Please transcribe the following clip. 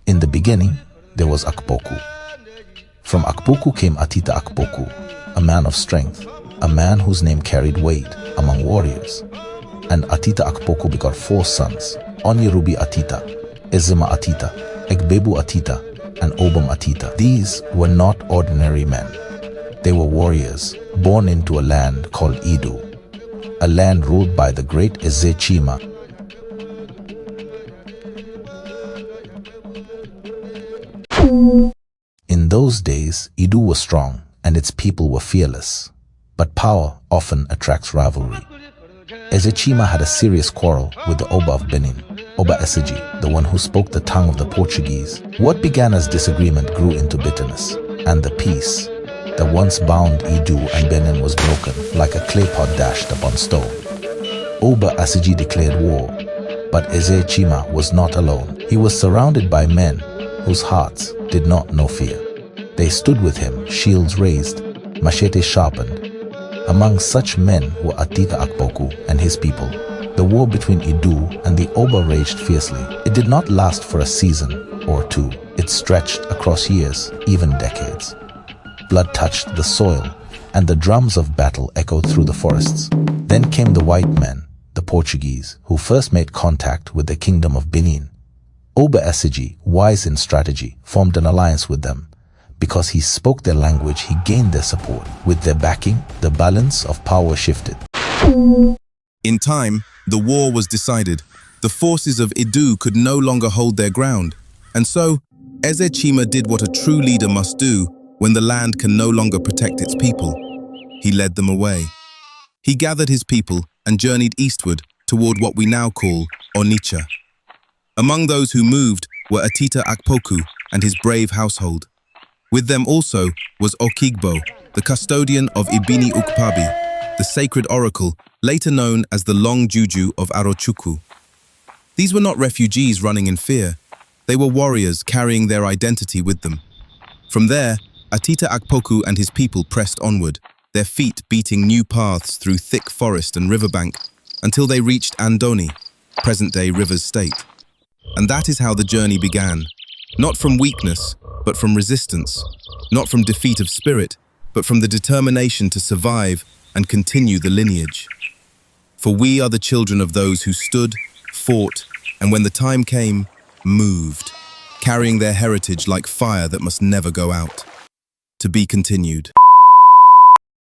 In the beginning, there was Akpoku. From Akpoku came Atita Akpoku, a man of strength, a man whose name carried weight among warriors. And Atita Akpoku begot 4 sons, Onyerubi Atita, Ezima Atita, Egbebu Atita, and Obam Atita. These were not ordinary men. They were warriors born into a land called Idu, a land ruled by the great Ezechima. In those days, Idu was strong and its people were fearless. But power often attracts rivalry. Ezechima had a serious quarrel with the Oba of Benin, Oba Esseji, the one who spoke the tongue of the Portuguese. What began as disagreement grew into bitterness, and the peace that once bound Idu and Benin was broken like a clay pot dashed upon stone. Oba Esseji declared war, but Ezechima was not alone. He was surrounded by men whose hearts did not know fear. They stood with him, shields raised, machetes sharpened. Among such men were Atita Akpoku and his people. The war between Idu and the Oba raged fiercely. It did not last for a season or 2. It stretched across years, even decades. Blood touched the soil, and the drums of battle echoed through the forests. Then came the white men, the Portuguese, who first made contact with the kingdom of Benin. Oba Esseji, wise in strategy, formed an alliance with them. Because he spoke their language, he gained their support. With their backing, the balance of power shifted. In time, the war was decided. The forces of Idu could no longer hold their ground. And so, Ezechima did what a true leader must do when the land can no longer protect its people. He led them away. He gathered his people and journeyed eastward toward what we now call Onitsha. Among those who moved were Atita Akpoku and his brave household. With them also was Okigbo, the custodian of Ibini Ukpabi, the sacred oracle, later known as the Long Juju of Arochukwu. These were not refugees running in fear. They were warriors carrying their identity with them. From there, Atita Akpoku and his people pressed onward, their feet beating new paths through thick forest and riverbank until they reached Andoni, present-day Rivers State. And that is how the journey began, not from weakness, but from resistance, not from defeat of spirit, but from the determination to survive and continue the lineage. For we are the children of those who stood, fought, and when the time came, moved, carrying their heritage like fire that must never go out. To be continued.